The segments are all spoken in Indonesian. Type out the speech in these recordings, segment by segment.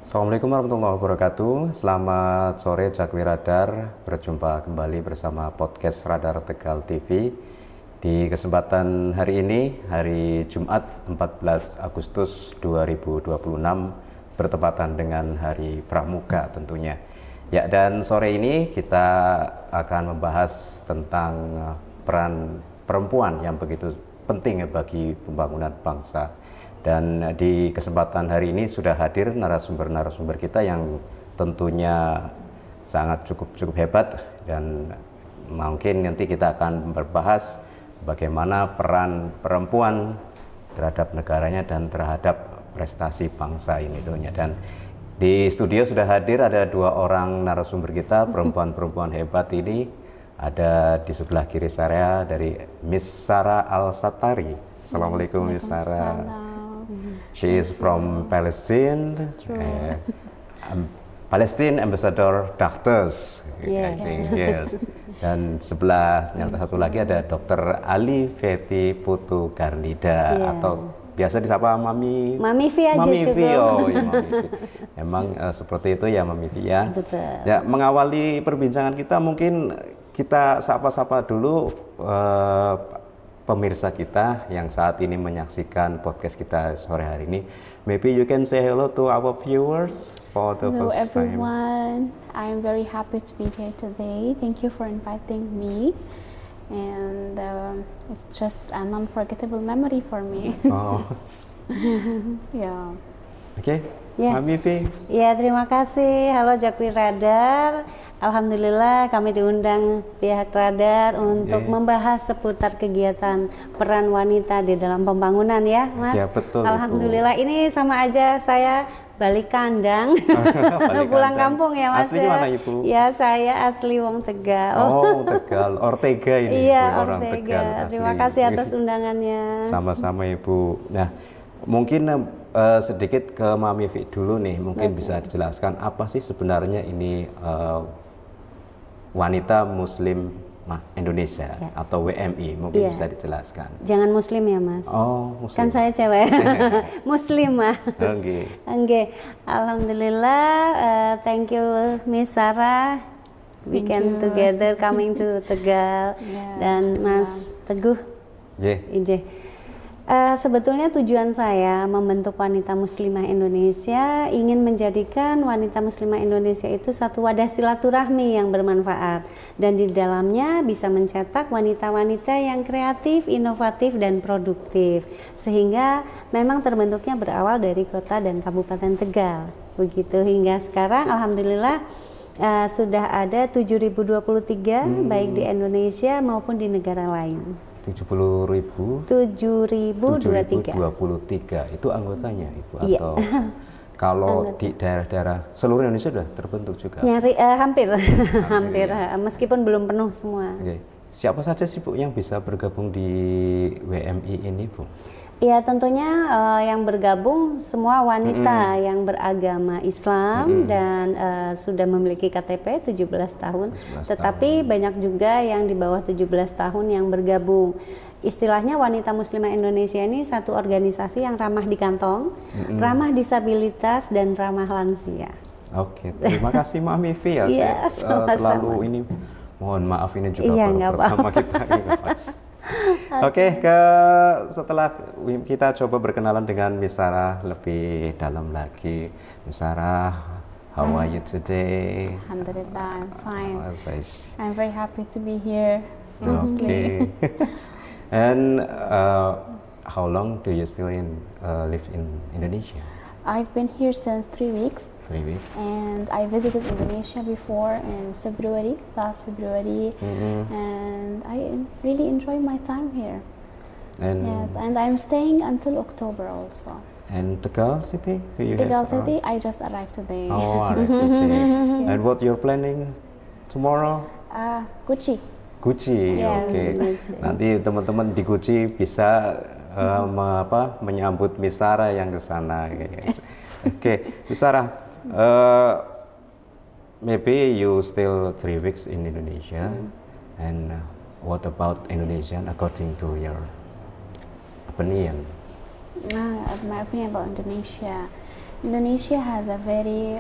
Assalamualaikum warahmatullahi wabarakatuh. Selamat sore Jakwi Radar. Berjumpa kembali bersama podcast Radar Tegal TV. Di kesempatan hari ini, hari Jumat 14 Agustus 2026, bertepatan dengan Hari Pramuka tentunya. Ya, dan sore ini kita akan membahas tentang peran perempuan yang begitu penting bagi pembangunan bangsa. Dan di kesempatan hari ini sudah hadir narasumber-narasumber kita yang tentunya sangat cukup hebat, dan mungkin nanti kita akan berbahas bagaimana peran perempuan terhadap negaranya dan terhadap prestasi bangsa ini tentunya. Dan di studio sudah hadir ada dua orang narasumber kita, perempuan-perempuan hebat ini. Ada di sebelah kiri saya dari Miss Sarah Al-Satari. Assalamualaikum Miss Sarah. She is from Palestine, Palestine Ambassador Doctors. Yes. Yes. Dan sebelah yang satu lagi ada Dr. Ali Feti Putu Garnida, atau biasa disapa Mami. Mami V aja Mami cukup. V, oh ya Mami V. Emang seperti itu ya Mami V ya. Betul. Ya, mengawali perbincangan kita mungkin kita sapa-sapa dulu pemirsa kita yang saat ini menyaksikan podcast kita sore hari ini. Maybe you can say hello to our viewers for the Hello first time. everyone, I'm very happy to be here today. Thank you for inviting me, and it's just an unforgettable memory for me. Oh, Yeah. oke. Ya. Mami V. Ya, terima kasih. Halo Jakwi Radar. Alhamdulillah kami diundang pihak Radar untuk membahas seputar kegiatan peran wanita di dalam pembangunan ya, Mas. Ya, betul, Alhamdulillah Ibu. ini sama aja saya balik kandang. Balik Pulang kandang. kampung ya, Mas. Asli mana, Ibu? Ya, saya asli Wong Tegal. Oh, Tegal. Ortega ini. Iya, orang Ortega. Tegal. Terima asli. kasih atas undangannya. Sama-sama Ibu. Nah, mungkin sedikit ke Mami V dulu nih. Mungkin bisa dijelaskan apa sih sebenarnya ini wanita Muslim Indonesia atau WMI, mungkin bisa dijelaskan. Jangan Muslim ya, Mas. Oh, Muslim. Kan saya cewek. Muslimah. Oke. Oke. Alhamdulillah, thank you Miss Sarah. We Thank can you. together coming to Tegal. Yeah. Dan Mas Teguh. Yeah. Ije. Sebetulnya tujuan saya membentuk wanita muslimah Indonesia ingin menjadikan wanita muslimah Indonesia itu satu wadah silaturahmi yang bermanfaat, dan di dalamnya bisa mencetak wanita-wanita yang kreatif, inovatif, dan produktif, sehingga memang terbentuknya berawal dari kota dan kabupaten Tegal. Begitu hingga sekarang alhamdulillah sudah ada 7.023 baik di Indonesia maupun di negara lain. 70.000. 7.023. Itu anggotanya Ibu, Iya. atau kalau di daerah-daerah seluruh Indonesia sudah terbentuk juga. Hampir, ya. meskipun belum penuh semua. Oke. Siapa saja sih Bu yang bisa bergabung di WMI ini, Bu? Ya tentunya yang bergabung semua wanita yang beragama Islam dan sudah memiliki KTP 17 tahun. 17 Tetapi banyak juga yang di bawah 17 tahun yang bergabung. Istilahnya wanita muslimah Indonesia ini satu organisasi yang ramah di kantong, ramah disabilitas, dan ramah lansia. Oke, terima kasih Mami V ya. Iya, Saya sama-sama. terlalu ini, mohon maaf ini juga Iya, baru nggak pertama kita ini, Mas. Oke, setelah kita coba berkenalan dengan Miss Sarah lebih dalam lagi. Miss Sarah, how are you today? Alhamdulillah, I'm fine. Nice. I'm very happy to be here. Okay. And how long do you still live in Indonesia? I've been here since 3 weeks. 3 weeks. And I visited Indonesia before in last February, and I really enjoy my time here. And Yes, and I'm staying until October also. and Tegal City? Do you Tegal have, City, I just arrived today. Oh, arrived today. And what you're planning tomorrow? Gucci. Gucci, Yes, oke. Gucci. Nanti teman-teman di Gucci bisa menyambut Miss Sarah yang ke sana. Oke, Miss Sarah, maybe you still 3 weeks in Indonesia, and what about Indonesian according to your opinion? My opinion about Indonesia, Indonesia has a very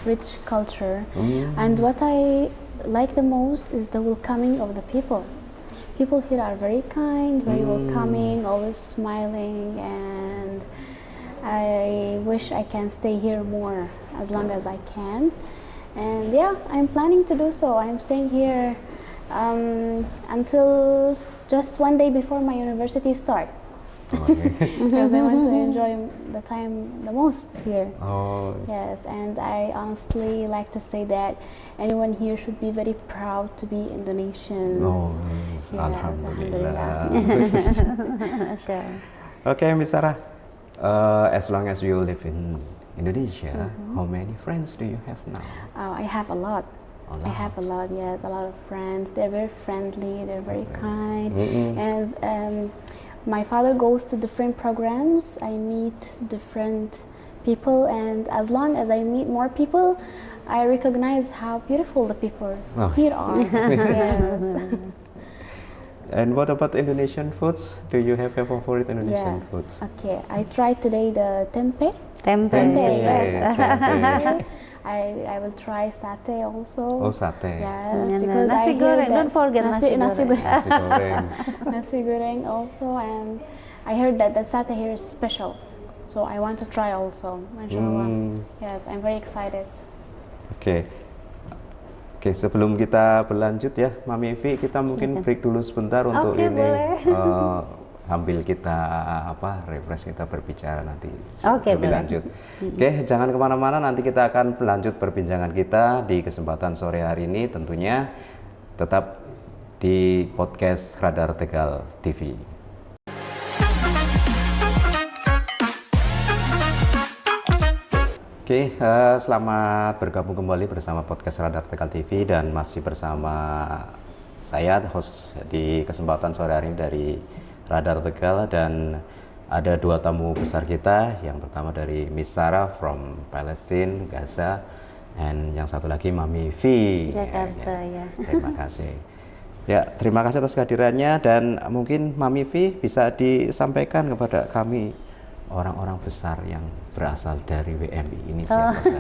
rich culture, and what I like the most is the welcoming of the people. People here are very kind, very welcoming, always smiling, and I wish I can stay here more as long as I can. And yeah, I'm planning to do so. I'm staying here until just one day before my university start. Because I want to enjoy the time the most here. Oh, Yes, and I honestly like to say that anyone here should be very proud to be Indonesian. oh, Yes, alhamdulillah. Masya Allah. Okay, Miss Sarah. As long as you live in Indonesia, how many friends do you have now? I have a lot. A I have a lot, yes, a lot of friends. They're very friendly, they're very kind. And my father goes to different programs. I meet different people, and as long as I meet more people, I recognize how beautiful the people here are. Yes. And what about Indonesian foods? Do you have a favorite Indonesian Yeah. foods? Okay, I tried today the tempe. Tempe. Yes. Tempe. I will try satay also. Oh, sate. Yes, And because I nasi hear goreng. that Don't forget nasi nasi goreng. Nasi goreng. nasi goreng also, and I heard that the satay here is special, so I want to try also. Mashallah. Yes, I'm very excited. Oke. Oke, sebelum kita berlanjut ya, Mami Evi, kita mungkin break dulu sebentar untuk Oke, ini boleh. sambil kita refresh, kita berbicara nanti Oke, lebih boleh. lanjut. Oke, jangan kemana-mana, nanti kita akan lanjut perbincangan kita di kesempatan sore hari ini, tentunya tetap di podcast Radar Tegal TV. Oke, selamat bergabung kembali bersama podcast Radar Tegal TV dan masih bersama saya, host di kesempatan sore hari ini dari Radar Tegal, dan ada dua tamu besar kita. Yang pertama dari Miss Sarah from Palestine, Gaza, dan yang satu lagi Mami V. Jakarta, ya. Terima kasih. Ya, terima kasih atas kehadirannya, dan mungkin Mami V bisa disampaikan kepada kami orang-orang besar yang berasal dari WMI ini siapa saja?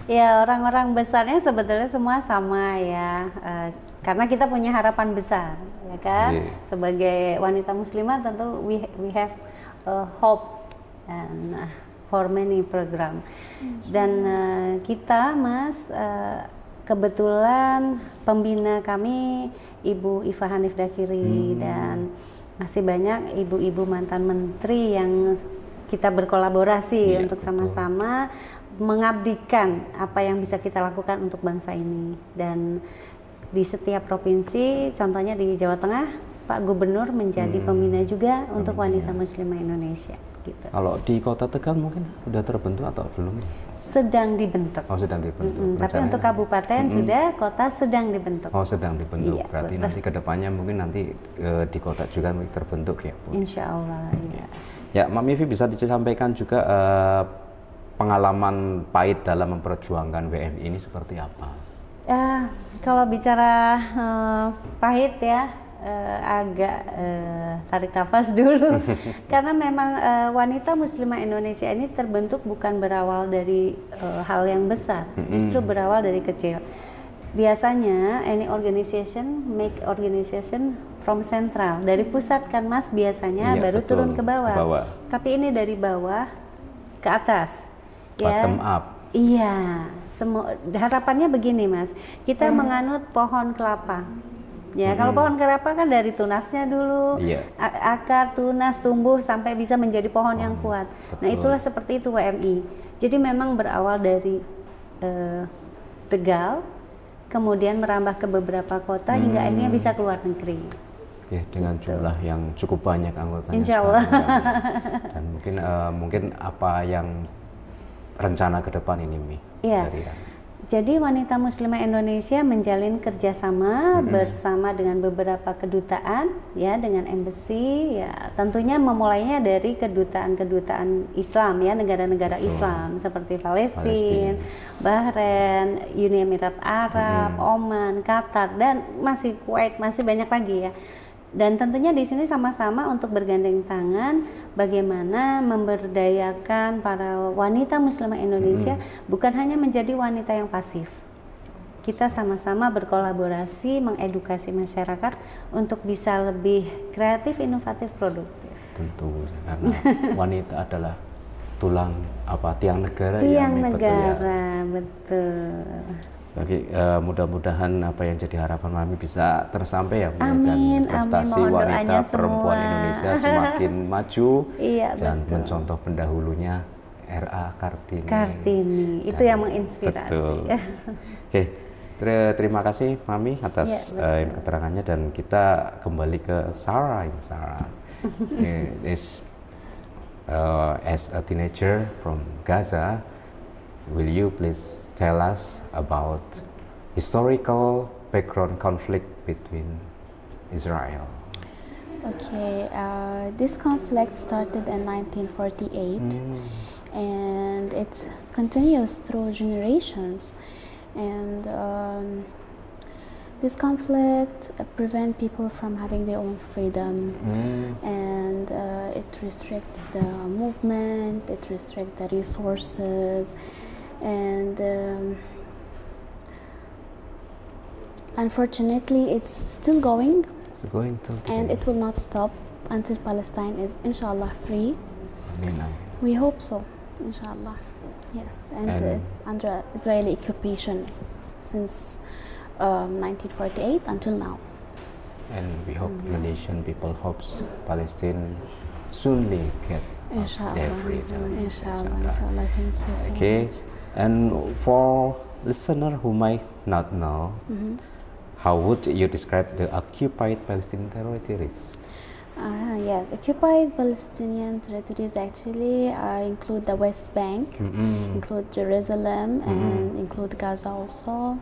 Ya, orang-orang besarnya sebetulnya semua sama ya, karena kita punya harapan besar, ya kan? Yeah. Sebagai wanita muslimah tentu we have hope and for many program. Dan kita, Mas, kebetulan pembina kami Ibu Iva Hanif Dakiri dan masih banyak ibu-ibu mantan menteri yang kita berkolaborasi untuk sama-sama mengabdikan apa yang bisa kita lakukan untuk bangsa ini. Dan di setiap provinsi, contohnya di Jawa Tengah, Pak Gubernur menjadi pembina juga untuk wanita muslimah Indonesia. Gitu. Kalau di Kota Tegal mungkin sudah terbentuk atau belum? Sedang dibentuk. Oh, sedang dibentuk. Tapi untuk kabupaten sudah, kota sedang dibentuk. Oh, sedang dibentuk. Iya, Berarti betul. nanti kedepannya mungkin nanti di kota juga terbentuk ya, Bu. Insya Allah. Ya. Ya, Mami Evi bisa disampaikan juga pengalaman pahit dalam memperjuangkan WMI ini seperti apa? Kalau bicara pahit ya, agak tarik nafas dulu karena memang wanita muslimah Indonesia ini terbentuk bukan berawal dari hal yang besar, justru berawal dari kecil. Biasanya any organization make organization from central, dari pusat kan Mas biasanya, Iya, baru betul, turun ke bawah. ke bawah. Tapi ini dari bawah ke atas. Bottom up. Iya, harapannya begini Mas, kita menganut pohon kelapa. Ya, kalau pohon kelapa kan dari tunasnya dulu, Iya. Akar, tunas, tumbuh sampai bisa menjadi pohon yang kuat. Nah, betul. itulah seperti itu WMI. Jadi memang berawal dari Tegal, kemudian merambah ke beberapa kota hingga akhirnya bisa keluar negeri. Ya, dengan jumlah yang cukup banyak anggotanya. Insya Allah. sekarang. Dan mungkin apa yang rencana ke depan ini, Mi? Iya. Dari Jadi wanita muslimah Indonesia menjalin kerjasama bersama dengan beberapa kedutaan, ya, dengan embassy, ya, tentunya memulainya dari kedutaan-kedutaan Islam, ya, negara-negara Islam seperti Palestina, Bahrain, Uni Emirat Arab, Oman, Qatar, dan masih Kuwait, masih banyak lagi ya. Dan tentunya di sini sama-sama untuk bergandeng tangan bagaimana memberdayakan para wanita muslimah Indonesia bukan hanya menjadi wanita yang pasif. Kita sama-sama berkolaborasi mengedukasi masyarakat untuk bisa lebih kreatif, inovatif, produktif. Tentu karena wanita adalah tulang tiang negara Tiang ya, negara, betul. Bagi mudah-mudahan apa yang jadi harapan Mami bisa tersampai ya, Amin, prestasi amin. Mohon wanita doanya perempuan semua. Indonesia semakin maju Iya, dan betul. mencontoh pendahulunya R.A. Kartini. Kartini, itu Dan- yang menginspirasi. Betul. Oke, terima kasih Mami atas Ya, betul. keterangannya dan kita kembali ke Sarah. Sarah is as a teenager from Gaza, will you please tell us about historical background conflict between Israel? Okay, this conflict started in 1948 and it continues through generations. And this conflict prevent people from having their own freedom, and it restricts the movement, it restricts the resources, and unfortunately it's still going, It's going to and it will not stop until Palestine is inshallah free. Amin. We hope so, inshallah. Yes, and And- it's under Israeli occupation since 1948 until now. And we hope Indonesian people hopes Palestine soonly get Inshallah. their freedom. Inshallah, inshallah. Thank you so Okay, much. and for listener who might not know, how would you describe the occupied Palestinian territories? Yes, occupied Palestinian territories actually include the West Bank, include Jerusalem, and include Gaza also.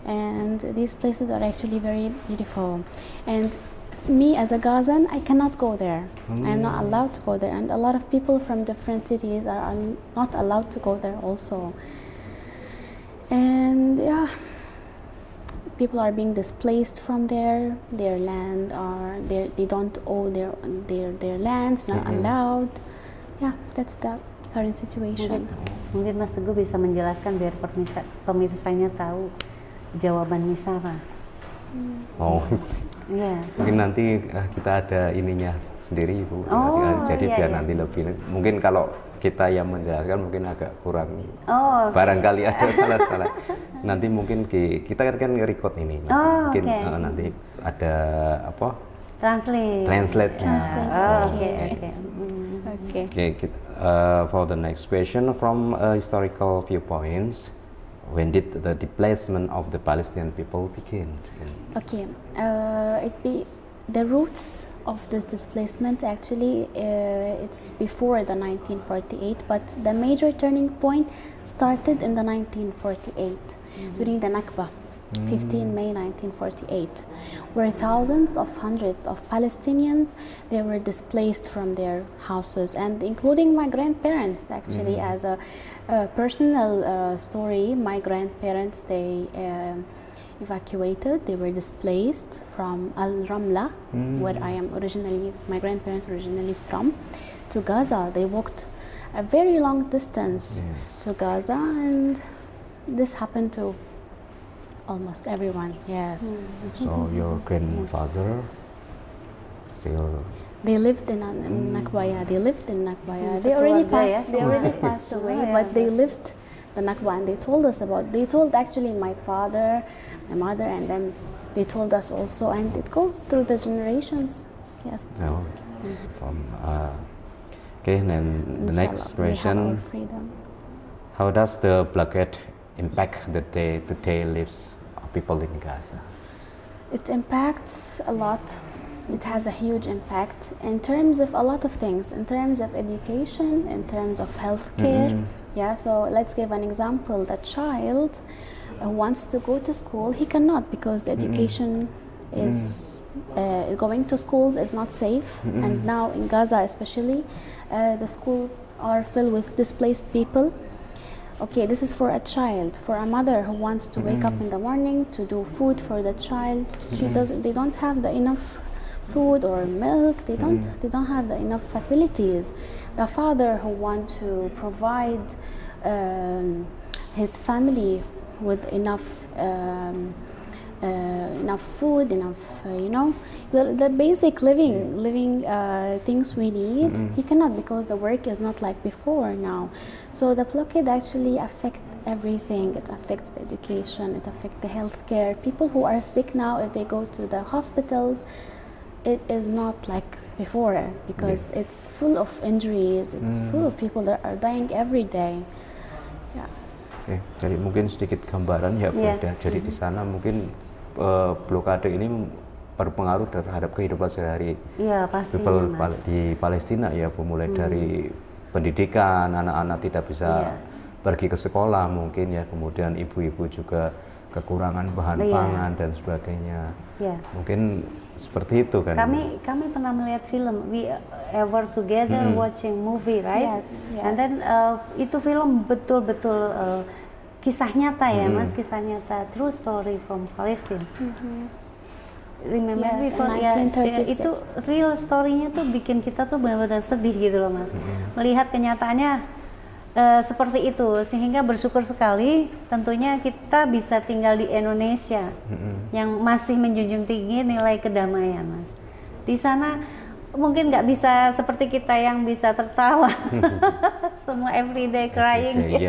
And these places are actually very beautiful. And me as a Gazan, I cannot go there. I'm not allowed to go there. And a lot of people from different cities are not allowed to go there also. And yeah, people are being displaced from there. Their land are they don't own their lands, not allowed. Yeah, that's the current situation. Mungkin Mas Teguh bisa menjelaskan biar pemirsanya tahu jawaban Misara. Oh, Iya. mungkin nanti kita ada ininya sendiri Ibu. Oh, Jadi iya, biar iya. nanti lebih mungkin kalau kita yang menjelaskan mungkin agak kurang. Oh, Barangkali ada salah-salah. Nanti mungkin kita kan record ini. Nanti Oh, mungkin oke. nanti ada apa? translate. Translate. Oh, Okay. oke. Okay. Okay, for the next question, from historical viewpoints, when did the displacement of the Palestinian people begin? Okay, the roots of this displacement actually it's before the 1948, but the major turning point started in the 1948 during the Nakba, 15 May 1948, where hundreds of Palestinians, they were displaced from their houses, and including my grandparents actually. As a personal story, my grandparents, they evacuated, they were displaced from Al-Ramla, where my grandparents originally from, to Gaza. They walked a very long distance to Gaza, and this happened to almost everyone. Yes. So your grandfather still They lived in Nakba. Yeah, they lived in Nakba. Yeah. They already Sekeluarga ya, passed. They already passed away, Oh, but yeah. they lived the Nakba, and they told us about. They told actually my father, my mother, and then they told us also, and it goes through the generations. Yes. no, from okay. Then the next Inshallah, we have our question: freedom. how does the blockade impact the day-to-day lives of people in Gaza? It impacts a lot. It has a huge impact in terms of a lot of things, in terms of education, in terms of healthcare. Yeah, so let's give an example. The child who wants to go to school, he cannot because the education is going to schools is not safe. And now in Gaza especially, the schools are filled with displaced people. Okay, this is for a child. For a mother who wants to wake up in the morning to do food for the child, they don't have the enough food or milk. They don't have enough facilities. The father who want to provide his family with enough food, enough the basic living things we need. He cannot, because the work is not like before now. So the blockade actually affects everything. It affects the education, it affects the healthcare. People who are sick now, if they go to the hospitals, it is not like before, because it's full of injuries, it's full of people that are dying every day. Oke, jadi mungkin sedikit gambaran ya, Frida. Jadi di sana mungkin blokade ini berpengaruh terhadap kehidupan sehari-hari people di Palestina ya, mulai dari pendidikan, anak-anak tidak bisa pergi ke sekolah mungkin ya, kemudian ibu-ibu juga kekurangan bahan pangan dan sebagainya. Mungkin seperti itu kan. Kami pernah melihat film We Ever Together watching movie, right? Yes. And then itu film betul-betul kisah nyata ya, Mas, kisah nyata, true story from Palestine. Remember itu real story-nya tuh bikin kita tuh benar-benar sedih gitu loh, Mas. Melihat kenyataannya seperti itu, sehingga bersyukur sekali tentunya kita bisa tinggal di Indonesia yang masih menjunjung tinggi nilai kedamaian, Mas. Di sana mungkin nggak bisa seperti kita yang bisa tertawa semua everyday crying.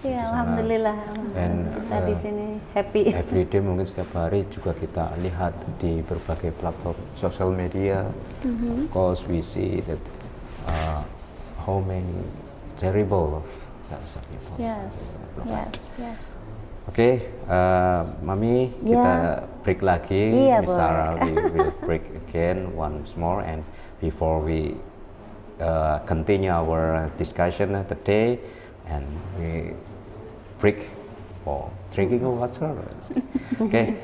Ya, alhamdulillah. Kita di sini happy. Everyday mungkin setiap hari juga kita lihat di berbagai platform sosial media. Of course we see that how many terrible people. Yes. Oke, Mami, kita break lagi. Miss Sarah, we will break again once more, and before we continue our discussion today, and we break for drinking water. Oke,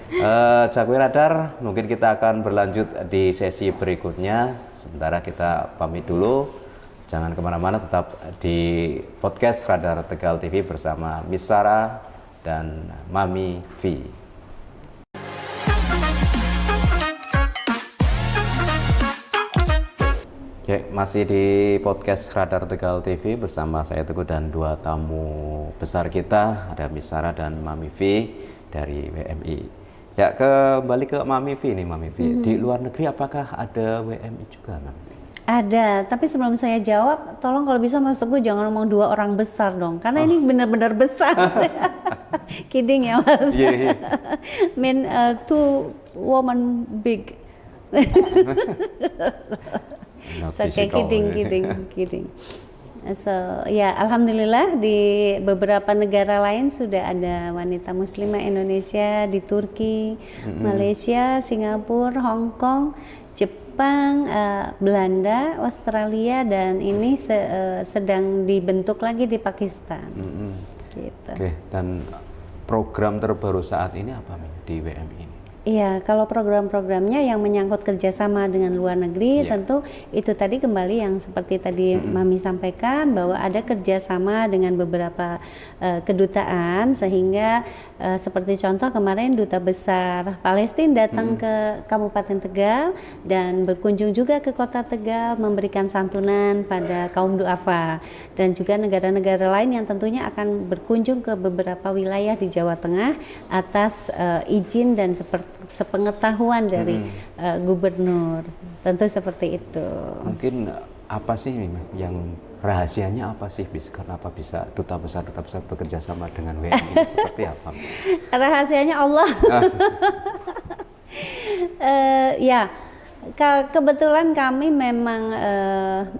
Jakwe Radar, mungkin kita akan berlanjut di sesi berikutnya. Sementara kita pamit dulu. Jangan kemana-mana, tetap di podcast Radar Tegal TV bersama Miss Sarah dan Mami V. Oke, masih di podcast Radar Tegal TV bersama saya Teguh dan dua tamu besar kita, ada Miss Sarah dan Mami V dari WMI. Ya, kembali ke Mami V nih, Mami V. Di luar negeri apakah ada WMI juga, Mami? Ada, tapi sebelum saya jawab, tolong kalau bisa Mas Teguh jangan ngomong dua orang besar dong, karena ini benar-benar besar. Kidding ya, Mas. Mean two woman big. So, kidding. So, ya alhamdulillah di beberapa negara lain sudah ada wanita muslimah Indonesia, di Turki, Malaysia, Singapura, Hong Kong, Jepang, Belanda, Australia, dan ini sedang dibentuk lagi di Pakistan. Gitu. Oke, dan program terbaru saat ini apa di WMI ini? Iya, kalau program-programnya yang menyangkut kerjasama dengan luar negeri, tentu itu tadi kembali yang seperti tadi Mami sampaikan, bahwa ada kerjasama dengan beberapa kedutaan, sehingga seperti contoh kemarin Duta Besar Palestina datang ke Kabupaten Tegal dan berkunjung juga ke Kota Tegal, memberikan santunan pada kaum duafa, dan juga negara-negara lain yang tentunya akan berkunjung ke beberapa wilayah di Jawa Tengah atas izin dan sepengetahuan dari gubernur, tentu seperti itu. Mungkin apa sih yang rahasianya, apa sih kenapa bisa duta besar bekerja sama dengan WMI seperti apa? Rahasianya Allah. Ya, kebetulan kami memang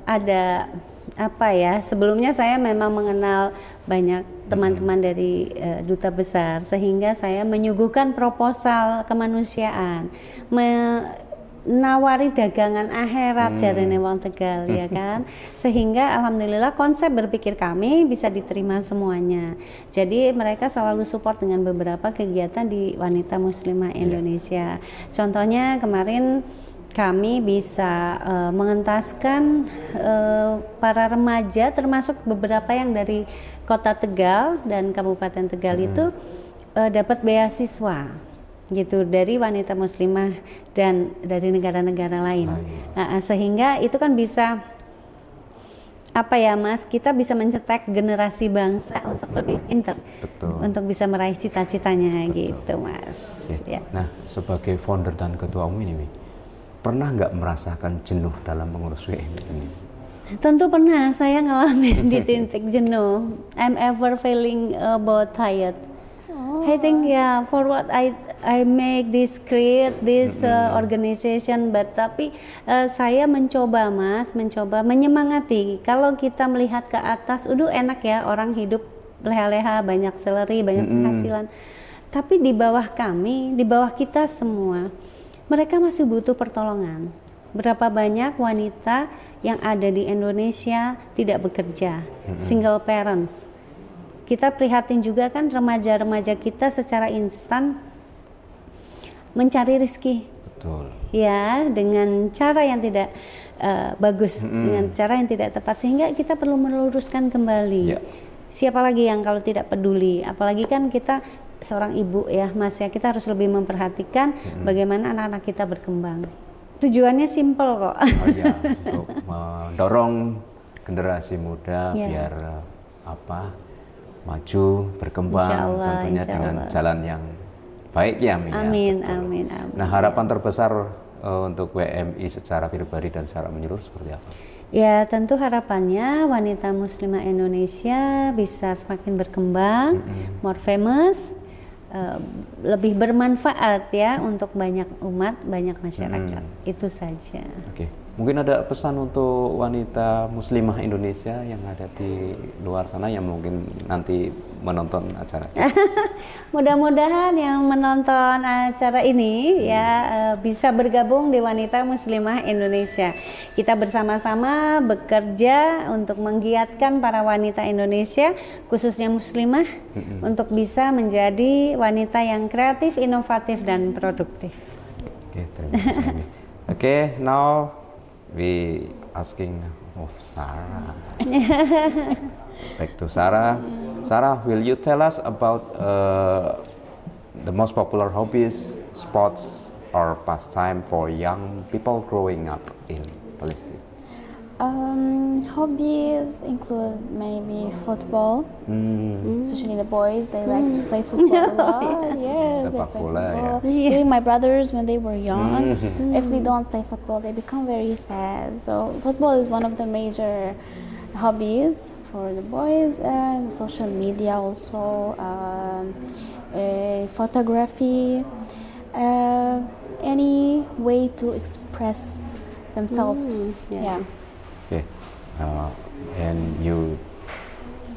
ada apa ya, sebelumnya saya memang mengenal banyak teman-teman dari duta besar, sehingga saya menyuguhkan proposal kemanusiaan, menawari dagangan akhirat jarene wong Tegal, ya kan, sehingga alhamdulillah konsep berpikir kami bisa diterima semuanya. Jadi mereka selalu support dengan beberapa kegiatan di wanita muslimah Indonesia. Contohnya kemarin kami bisa mengentaskan para remaja, termasuk beberapa yang dari Kota Tegal dan Kabupaten Tegal itu dapat beasiswa gitu dari wanita muslimah dan dari negara-negara lain. Sehingga itu kan bisa apa ya Mas, kita bisa mencetak generasi bangsa untuk lebih pintar, untuk bisa meraih cita-citanya gitu Mas. Ya. Nah, sebagai founder dan ketua umum ini, pernah nggak merasakan jenuh dalam mengurus WMI ini? Tentu pernah, saya ngalamin di titik jenuh. I'm ever feeling about tired. I think for what I make this create this organization, but tapi saya mencoba Mas, mencoba menyemangati. Kalau kita melihat ke atas, enak ya orang hidup leha-leha, banyak salary, banyak penghasilan. Tapi di bawah kami, di bawah kita semua, mereka masih butuh pertolongan. Berapa banyak wanita yang ada di Indonesia tidak bekerja, single parents. Kita prihatin juga kan remaja-remaja kita secara instan mencari rezeki. Betul. Ya, dengan cara yang tidak bagus, dengan cara yang tidak tepat, sehingga kita perlu meluruskan kembali. Siapa lagi yang kalau tidak peduli, apalagi kan kita seorang ibu ya Mas ya, kita harus lebih memperhatikan bagaimana anak-anak kita berkembang. Tujuannya simple kok. Untuk mendorong generasi muda biar maju, berkembang, tentunya dengan jalan yang baik ya Mi. Amin. Nah, harapan terbesar untuk WMI secara pribadi dan secara menyeluruh seperti apa? Ya, tentu harapannya wanita muslimah Indonesia bisa semakin berkembang, more famous, lebih bermanfaat ya untuk banyak umat, banyak masyarakat. Itu saja. Oke. Mungkin ada pesan untuk wanita muslimah Indonesia yang ada di luar sana yang mungkin nanti menonton acara. Mudah-mudahan yang menonton acara ini bisa bergabung di Wanita Muslimah Indonesia. Kita bersama-sama bekerja untuk menggiatkan para wanita Indonesia, khususnya muslimah, untuk bisa menjadi wanita yang kreatif, inovatif, dan produktif. Oke, terima kasih. Oke, now we asking of Sarah. Back to Sarah. Sarah, will you tell us about the most popular hobbies, sports, or pastime for young people growing up in Palestine? Hobbies include maybe football, especially the boys. They like to play football a lot. Yes, Sepak bola, football. Even my brothers, when they were young, if we don't play football, they become very sad. So football is one of the major hobbies for the boys. Social media also, photography, any way to express themselves. Okay, and you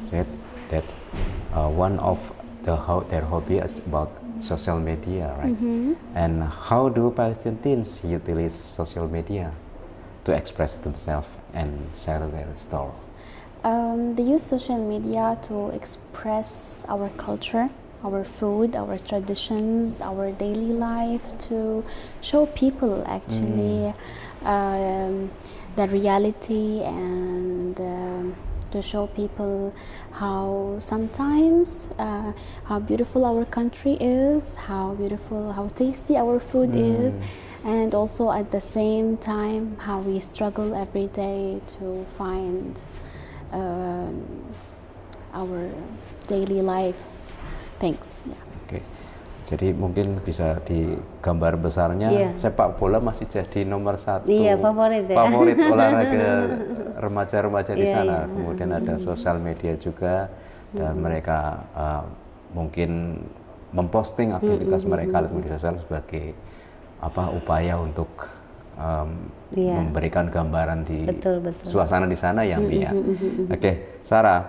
said that one of their hobby is about social media, right? And how do Palestinians utilize social media to express themselves and share their story? They use social media to express our culture, our food, our traditions, our daily life, to show people actually the reality, and to show people how sometimes how beautiful our country is, how beautiful, how tasty our food is, and also at the same time how we struggle every day to find our daily life things. Okay. Jadi mungkin bisa digambar besarnya sepak bola masih jadi nomor satu favorit olahraga remaja-remaja di sana. Kemudian ada sosial media juga, dan mereka mungkin memposting aktivitas mereka di media sosial sebagai upaya untuk memberikan gambaran di suasana di sana ya Mi ya. Oke, Sarah,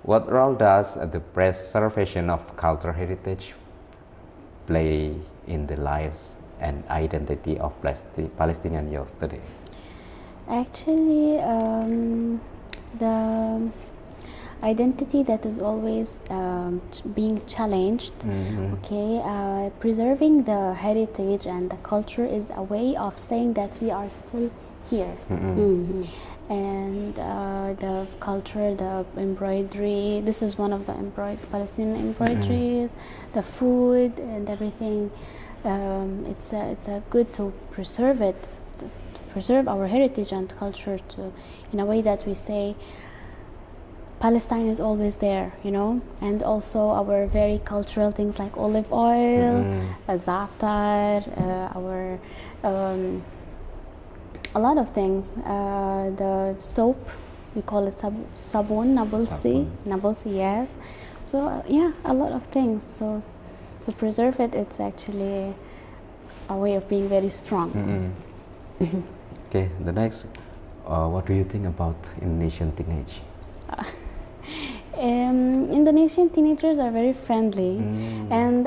what role does the preservation of cultural heritage play in the lives and identity of Palestinian youth today? Actually, the identity that is always being challenged, preserving the heritage and the culture is a way of saying that we are still here. And the culture, the embroidery, this is one of the Palestinian embroideries, the food and everything. It's good to preserve it, to preserve our heritage and culture, to in a way that we say Palestine is always there, you know, and also our very cultural things like olive oil, za'atar, our a lot of things. The soap, we call it sabun, nabulsi, yes. So yeah, a lot of things. So to preserve it, it's actually a way of being very strong. Okay, the next, what do you think about Indonesian teenage? Indonesian teenagers are very friendly, and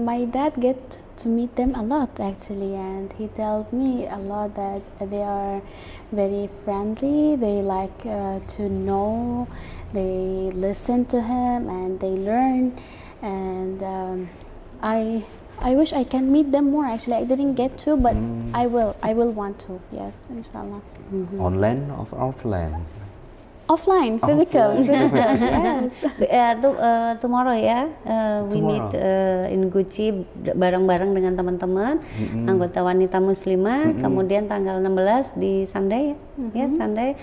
my dad get to meet them a lot actually, and he tells me a lot that they are very friendly. They like to know, they listen to him, and they learn. And I wish I can meet them more. Actually, I didn't get to, but I will. I will want to. Yes, inshallah. Online or offline? Offline, physical. Yes. Tomorrow ya, we meet in Gucci bareng-bareng dengan teman-teman anggota wanita muslimah. Kemudian tanggal 16 di Sunday ya, Sunday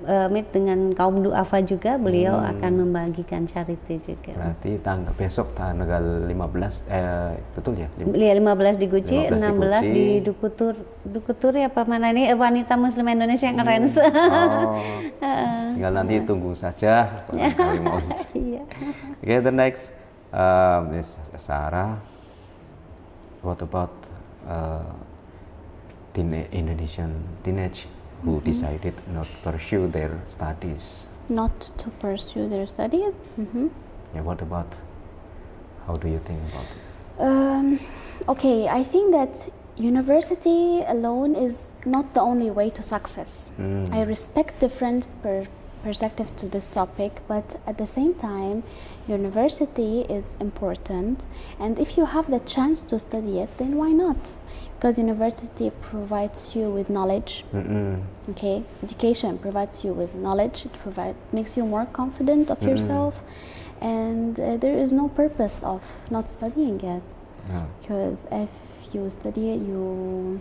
meet dengan kaum duafa juga. Beliau akan membagikan charity juga. Berarti besok tanggal 15, betul ya? 15 di Gucci, 15 di 16 di Gucci. Dukutur ya apa mana ini wanita muslimah Indonesia yang keren. Tinggal nanti tunggu saja. Iya. Okay, the next, Miss Sarah, what about Indonesian teenage who decided not to pursue their studies? Not to pursue their studies. Yeah, what about? How do you think about it? Okay, I think that university alone is not the only way to success. I respect different perspectives to this topic, but at the same time, university is important, and if you have the chance to study it, then why not? Because university provides you with knowledge. Okay, education provides you with knowledge. It makes you more confident of yourself, and there is no purpose of not studying it. Because if you study it, you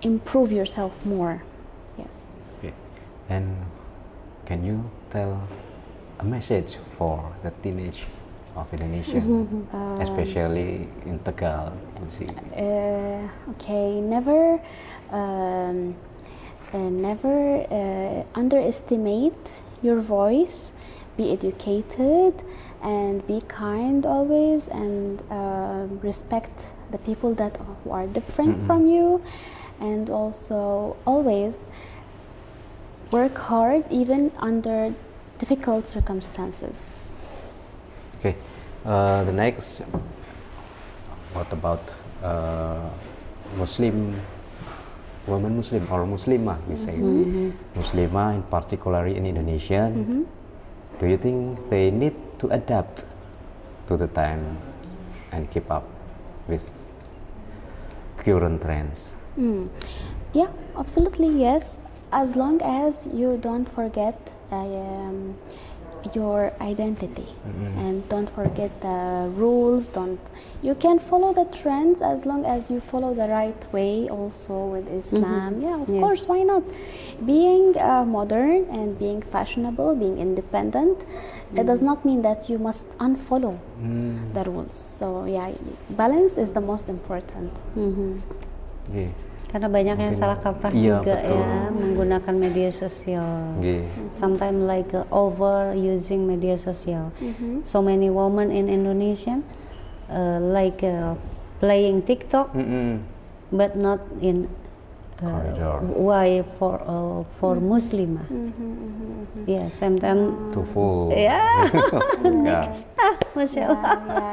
improve yourself more. Yes. Okay. And can you tell a message for the teenage of Indonesia, especially in Tegal? Okay, never underestimate your voice. Be educated and be kind always, and respect the people that who are different from you, and also always work hard even under difficult circumstances. Okay, the next, what about Muslim women, Muslim or Muslimah, we say Muslimah in particular in Indonesia. Do you think they need to adapt to the time and keep up with current trends? Yeah, absolutely yes. As long as you don't forget your identity and don't forget the rules, you can follow the trends as long as you follow the right way also with Islam. Yeah, of course, why not? Being modern and being fashionable, being independent, it does not mean that you must unfollow the rules. So yeah, balance is the most important. Yeah. Karena banyak yang salah kaprah juga ya menggunakan media sosial. Sometimes like over using media sosial. So many women in Indonesia like playing TikTok, but not in why for Muslimah. Yeah, sometimes too full. Yeah. Masya Allah.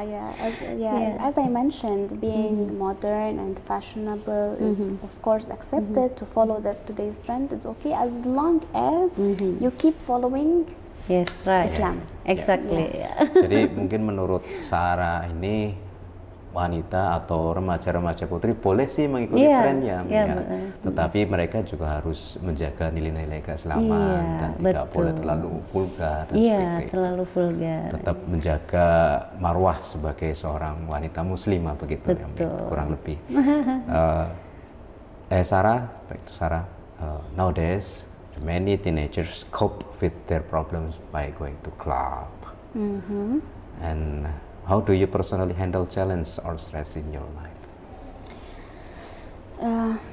As I mentioned, being modern and fashionable is of course accepted. To follow today's trend, it's okay as long as you keep following right. Islam. Exactly. Jadi mungkin menurut Sarah ini wanita atau remaja-remaja putri boleh sih mengikuti Iya, trennya, iya, ya. betul. Tetapi mereka juga harus menjaga nilai-nilai keislaman Iya, dan tidak betul. boleh terlalu vulgar dan Iya, sebagainya. terlalu vulgar. Tetap menjaga marwah sebagai seorang wanita muslimah begitu ya, Betul. kurang lebih. Sarah, back to Sarah. Nowadays, many teenagers cope with their problems by going to club. And how do you personally handle challenge or stress in your life?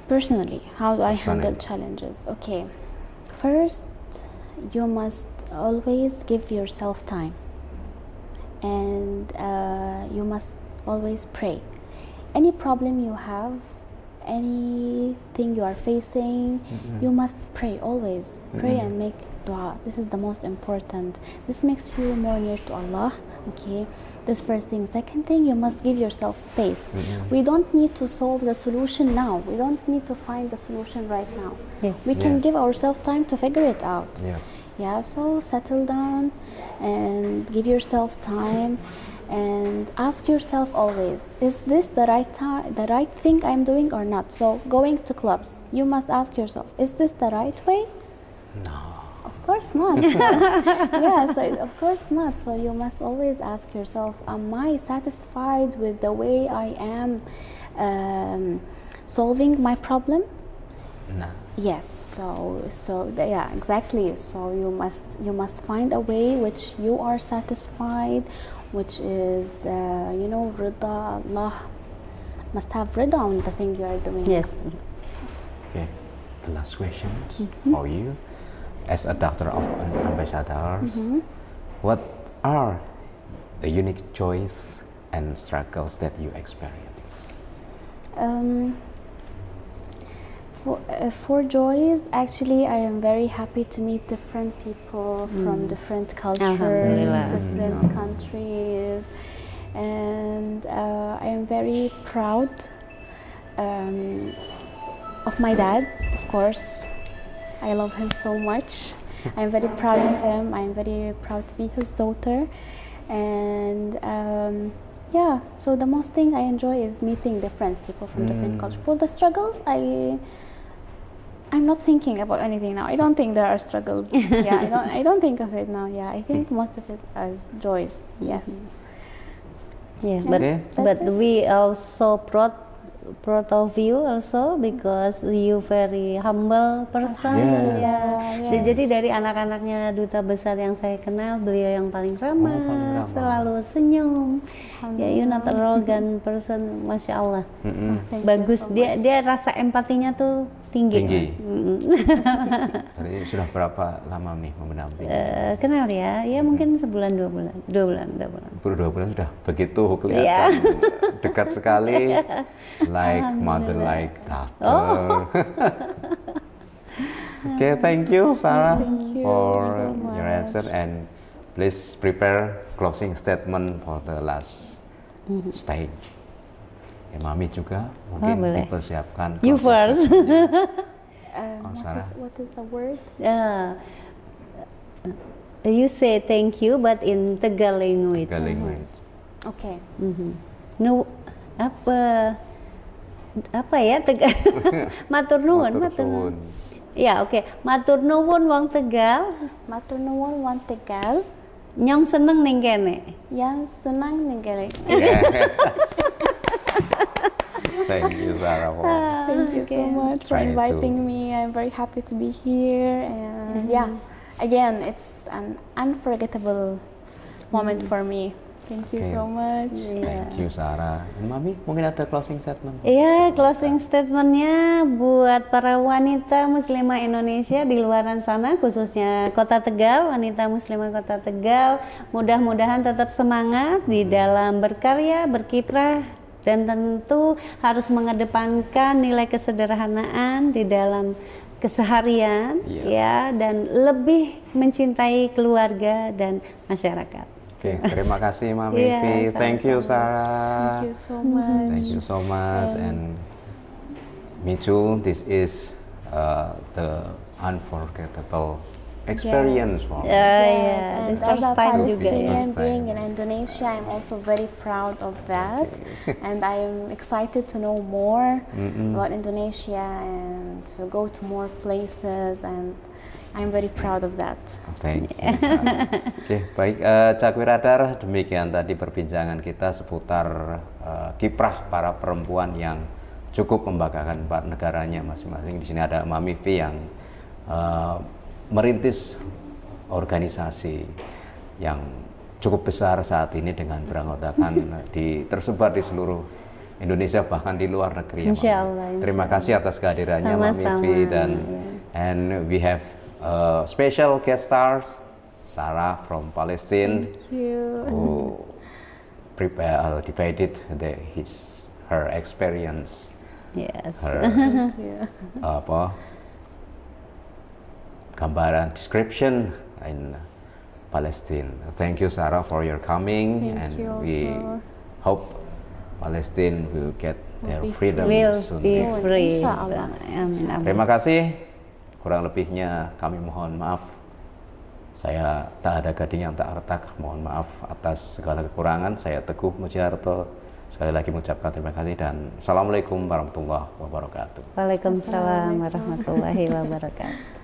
Personally, how do I handle Personally. challenges? Okay, first, you must always give yourself time, and you must always pray. Any problem you have, anything you are facing, you must pray always. Pray and make dua. This is the most important. This makes you more near to Allah. Okay, this first thing. Second thing, you must give yourself space. We don't need to solve the solution now. We don't need to find the solution right now. Yeah. We can Yeah. give ourselves time to figure it out. Yeah. Yeah, so settle down and give yourself time and ask yourself always, is this the right time, the right thing I'm doing or not? So going to clubs, you must ask yourself, is this the right way? No. Of course not. Yeah, so of course not. So you must always ask yourself, am I satisfied with the way I am solving my problem? No. Yes, yeah, exactly. So you must find a way which you are satisfied, which is rida. Allah must have rida on the thing you are doing. Yes. Okay. The last question for you, as a daughter of an ambassador, what are the unique joys and struggles that you experience? For joys, actually, I am very happy to meet different people from different cultures, Alhamdulillah. different countries, and I am very proud of my dad, of course. I love him so much. I am very proud of him. I am very proud to be his daughter, and yeah. So the most thing I enjoy is meeting different people from different cultures. For the struggles, I'm not thinking about anything now. I don't think there are struggles. Yeah, I don't think of it now. Yeah, I think most of it as joys. Yes. Yeah, Okay. but we also proud of you also because you very humble person. Yes. Ya. Yeah. Jadi dari anak-anaknya duta besar yang saya kenal, beliau yang paling ramah, paling ramah. selalu senyum. Ya, you not arrogant person, masya Allah. Thank you Bagus, so dia much. dia rasa empatinya tuh tinggi. Tinggi. Mas. Jadi sudah berapa lama nih mendampingi? Kenal ya, ya mungkin sebulan 2 bulan, 2 bulan sudah begitu Iya. kelihatan dekat sekali, like mother like daughter. Okay, thank you Sarah you for so your much. answer, and please prepare closing statement for the last stage. Ya, Mami juga mungkin boleh. dipersiapkan. You closing first. statement-nya. Sarah. What is the word? You say thank you, but in Tegal language. Tiga language. Okay. Nu apa ya Tegal? Matur nuwun, matur nuwun. Ya, oke. Matur nuwun wong Tegal, Matur nuwun wong Tegal nyong seneng ning kene. yang senang tinggal. Yes. Thank you Sarah for Thank you so much for Try to- inviting me. I'm very happy to be here, and yeah, again, it's an unforgettable moment for me. Thank you Okay. so much. Thank you Sarah. Mami mungkin ada closing statement? Iya, closing statementnya buat para wanita muslimah Indonesia di luaran sana, khususnya Kota Tegal, wanita muslimah Kota Tegal, mudah-mudahan tetap semangat di dalam berkarya, berkiprah, dan tentu harus mengedepankan nilai kesederhanaan di dalam keseharian, Iya. ya, dan lebih mencintai keluarga dan masyarakat. Oke, terima kasih Mami Iya, Vi. Thank you sama-sama. Sarah. Thank you so much. Thank you so much, and me too. This is the unforgettable experience. Wow. Yeah, and this as first a time juga ya. Palestinian First time. being in Indonesia, I'm also very proud of that, and I'm excited to know more about Indonesia and to go to more places, and I'm very proud of that. Thank you. Oke, baik, Cakwi Radar, demikian tadi perbincangan kita seputar kiprah para perempuan yang cukup membanggakan negaranya masing-masing. Di sini ada Mami V yang merintis organisasi yang cukup besar saat ini dengan beranggotakan tersebar di seluruh Indonesia, bahkan di luar negeri. Ya, Insya Allah, terima kasih atas kehadirannya Mami V, dan and we have special guest stars Sarah from Palestine who divided her experience, Yes. her gambaran description in Palestine. Thank you, Sarah, for your coming, and we hope Palestine will get their freedom Will soon. be free. Insyaallah. Amin, amin. Terima kasih. Kurang lebihnya kami mohon maaf. Saya tak ada gading yang tak retak. Mohon maaf atas segala kekurangan. Saya Teguh Mujiarto sekali lagi mengucapkan terima kasih dan assalamualaikum warahmatullahi wabarakatuh. Waalaikumsalam warahmatullahi wabarakatuh.